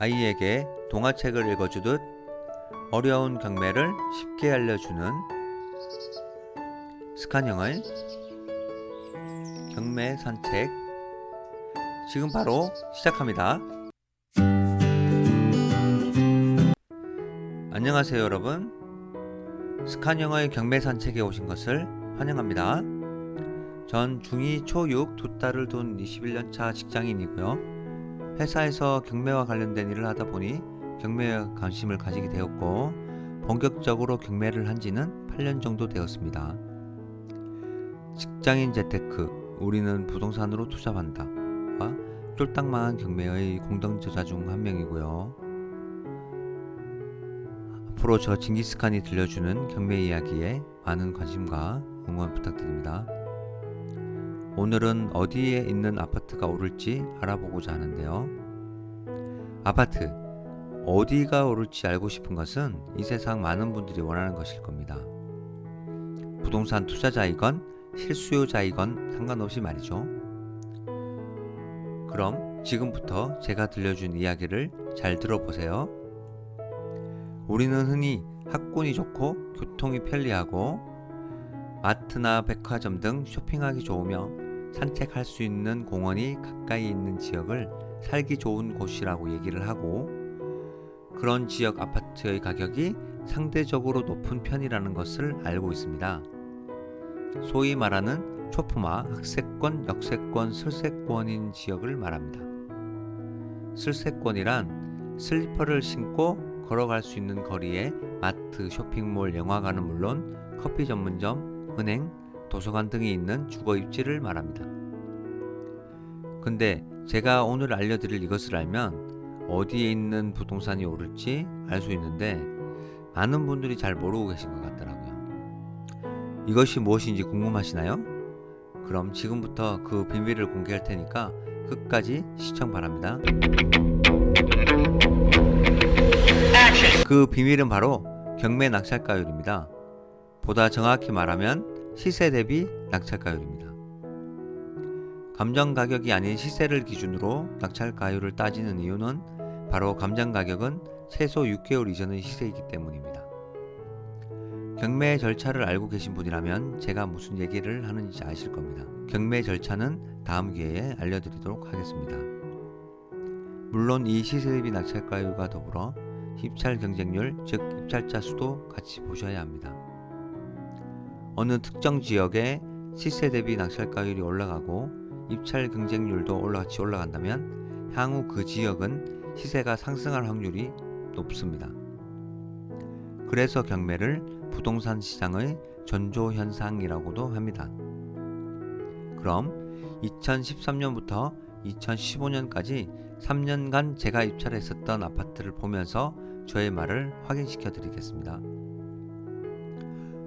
아이에게 동화책을 읽어주듯 어려운 경매를 쉽게 알려주는 스칸형의 경매 산책, 지금 바로 시작합니다. 안녕하세요 여러분, 스칸형의 경매 산책에 오신 것을 환영합니다. 전 중2 초6 두 딸을 둔 21년차 직장인이고요. 회사에서 경매와 관련된 일을 하다 보니 경매에 관심을 가지게 되었고, 본격적으로 경매를 한 지는 8년 정도 되었습니다. 직장인 재테크, 우리는 부동산으로 투자한다 와 쫄딱망한 경매의 공동저자 중 한 명이고요. 앞으로 저 징기스칸이 들려주는 경매 이야기에 많은 관심과 응원 부탁드립니다. 오늘은 어디에 있는 아파트가 오를지 알아보고자 하는데요. 아파트, 어디가 오를지 알고 싶은 것은 이 세상 많은 분들이 원하는 것일 겁니다. 부동산 투자자이건 실수요자이건 상관없이 말이죠. 그럼 지금부터 제가 들려준 이야기를 잘 들어보세요. 우리는 흔히 학군이 좋고 교통이 편리하고 마트나 백화점 등 쇼핑하기 좋으며 산책할 수 있는 공원이 가까이 있는 지역을 살기 좋은 곳이라고 얘기를 하고, 그런 지역 아파트의 가격이 상대적으로 높은 편이라는 것을 알고 있습니다. 소위 말하는 초품화, 학세권, 역세권, 슬세권인 지역을 말합니다. 슬세권이란 슬리퍼를 신고 걸어갈 수 있는 거리에 마트, 쇼핑몰, 영화관은 물론 커피 전문점, 은행, 도서관 등이 있는 주거 입지를 말합니다. 근데 제가 오늘 알려드릴 이것을 알면 어디에 있는 부동산이 오를지 알 수 있는데, 많은 분들이 잘 모르고 계신 것 같더라고요. 이것이 무엇인지 궁금하시나요? 그럼 지금부터 그 비밀을 공개할 테니까 끝까지 시청 바랍니다. 그 비밀은 바로 경매 낙찰가율입니다. 보다 정확히 말하면 시세 대비 낙찰가율입니다. 감정 가격이 아닌 시세를 기준으로 낙찰가율을 따지는 이유는 바로 감정 가격은 최소 6개월 이전의 시세이기 때문입니다. 경매 절차를 알고 계신 분이라면 제가 무슨 얘기를 하는지 아실 겁니다. 경매 절차는 다음 기회에 알려드리도록 하겠습니다. 물론 이 시세 대비 낙찰가율과 더불어 입찰 경쟁률, 즉 입찰자 수도 같이 보셔야 합니다. 어느 특정 지역의 시세 대비 낙찰가율이 올라가고 입찰 경쟁률도 같이 올라간다면 향후 그 지역은 시세가 상승할 확률이 높습니다. 그래서 경매를 부동산 시장의 전조현상이라고도 합니다. 그럼 2013년부터 2015년까지 3년간 제가 입찰했었던 아파트를 보면서 저의 말을 확인시켜 드리겠습니다.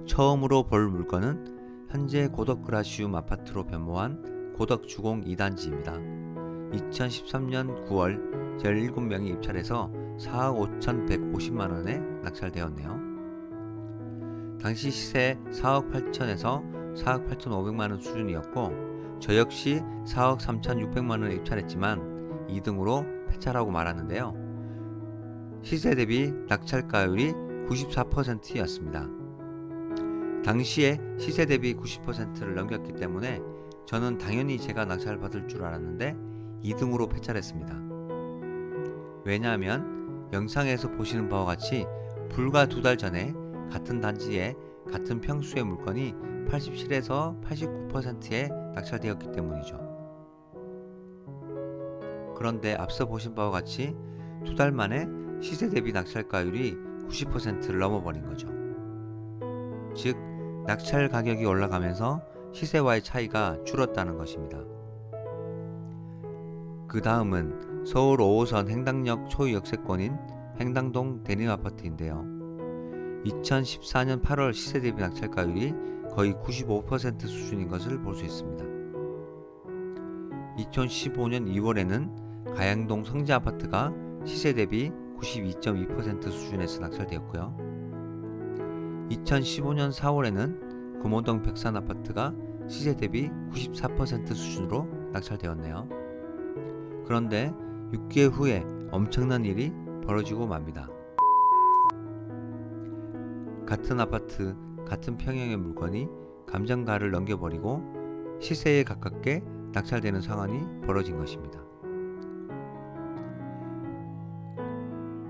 처음으로 볼 물건은 현재 고덕그라시움 아파트로 변모한 고덕주공 2단지입니다. 2013년 9월 17명이 입찰해서 4억 5,150만원에 낙찰되었네요. 당시 시세 4억 8천에서 4억 8,500만원 수준이었고, 저 역시 4억 3,600만원에 입찰했지만 2등으로 폐차라고 말하는데요. 시세 대비 낙찰가율이 94%였습니다. 당시에 시세 대비 90%를 넘겼기 때문에 저는 당연히 제가 낙찰받을 줄 알았는데 2등으로 폐차했습니다. 왜냐하면 영상에서 보시는 바와 같이 불과 2달 전에 같은 단지에 같은 평수의 물건이 87에서 89%에 낙찰되었기 때문이죠. 그런데 앞서 보신 바와 같이 2달 만에 시세 대비 낙찰가율이 90%를 넘어버린 거죠. 즉 낙찰 가격이 올라가면서 시세와의 차이가 줄었다는 것입니다. 그 다음은 서울 5호선 행당역 초역세권인 행당동 대림아파트인데요. 2014년 8월 시세 대비 낙찰가율이 거의 95% 수준인 것을 볼 수 있습니다. 2015년 2월에는 가양동 성지아파트가 시세 대비 92.2% 수준에서 낙찰되었고요. 2015년 4월에는 금호동 백산아파트가 시세 대비 94% 수준으로 낙찰되었네요. 그런데 6개월 후에 엄청난 일이 벌어지고 맙니다. 같은 아파트, 같은 평형의 물건이 감정가를 넘겨버리고 시세에 가깝게 낙찰되는 상황이 벌어진 것입니다.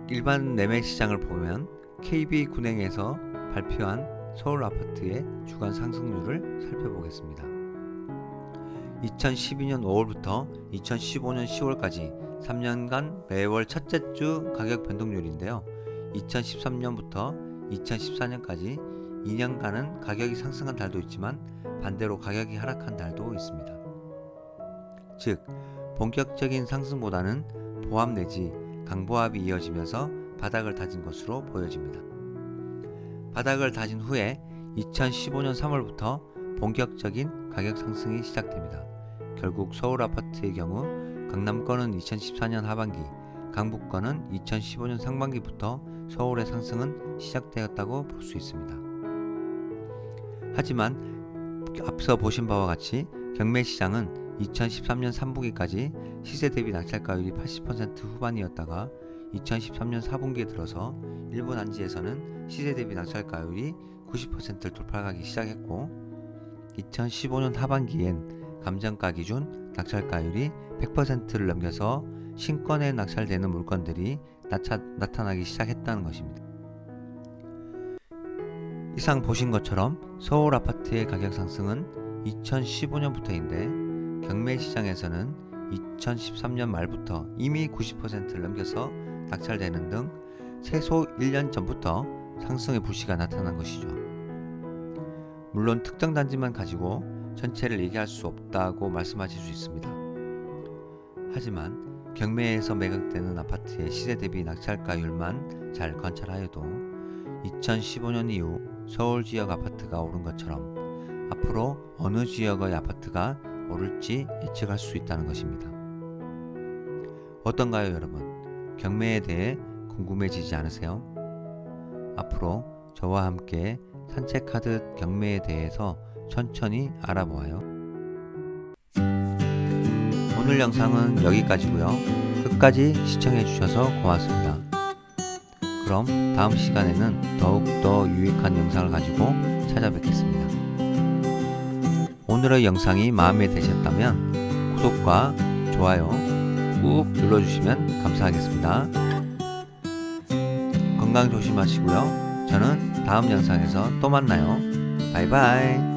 일반 매매 시장을 보면 KB군행에서 발표한 서울 아파트의 주간 상승률을 살펴보겠습니다. 2012년 5월부터 2015년 10월까지 3년간 매월 첫째 주 가격 변동률인데요. 2013년부터 2014년까지 2년간은 가격이 상승한 달도 있지만 반대로 가격이 하락한 달도 있습니다. 즉, 본격적인 상승보다는 보합 내지 강보합이 이어지면서 바닥을 다진 것으로 보여집니다. 바닥을 다진 후에 2015년 3월부터 본격적인 가격 상승이 시작됩니다. 결국 서울 아파트의 경우 강남권은 2014년 하반기, 강북권은 2015년 상반기부터 서울의 상승은 시작되었다고 볼 수 있습니다. 하지만 앞서 보신 바와 같이 경매 시장은 2013년 3분기까지 시세 대비 낙찰가율이 80% 후반이었다가 2013년 4분기에 들어서 일부 단지에서는 시세 대비 낙찰가율이 90%를 돌파하기 시작했고 2015년 하반기엔 감정가 기준 낙찰가율이 100%를 넘겨서 신권에 낙찰되는 물건들이 나타나기 시작했다는 것입니다. 이상 보신 것처럼 서울 아파트의 가격 상승은 2015년부터인데 경매 시장에서는 2013년 말부터 이미 90%를 넘겨서 낙찰되는 등 최소 1년 전부터 상승의 불씨가 나타난 것이죠. 물론 특정 단지만 가지고 전체를 얘기할 수 없다고 말씀하실 수 있습니다. 하지만 경매에서 매각되는 아파트의 시세 대비 낙찰가율만 잘 관찰하여도 2015년 이후 서울 지역 아파트가 오른 것처럼 앞으로 어느 지역의 아파트가 오를지 예측할 수 있다는 것입니다. 어떤가요, 여러분? 경매에 대해 궁금해지지 않으세요? 앞으로 저와 함께 산책하듯 경매에 대해서 천천히 알아보아요. 오늘 영상은 여기까지고요. 끝까지 시청해 주셔서 고맙습니다. 그럼 다음 시간에는 더욱더 유익한 영상을 가지고 찾아뵙겠습니다. 오늘의 영상이 마음에 드셨다면 구독과 좋아요 꾹 눌러주시면 감사하겠습니다. 건강 조심하시고요. 저는 다음 영상에서 또 만나요. 바이바이.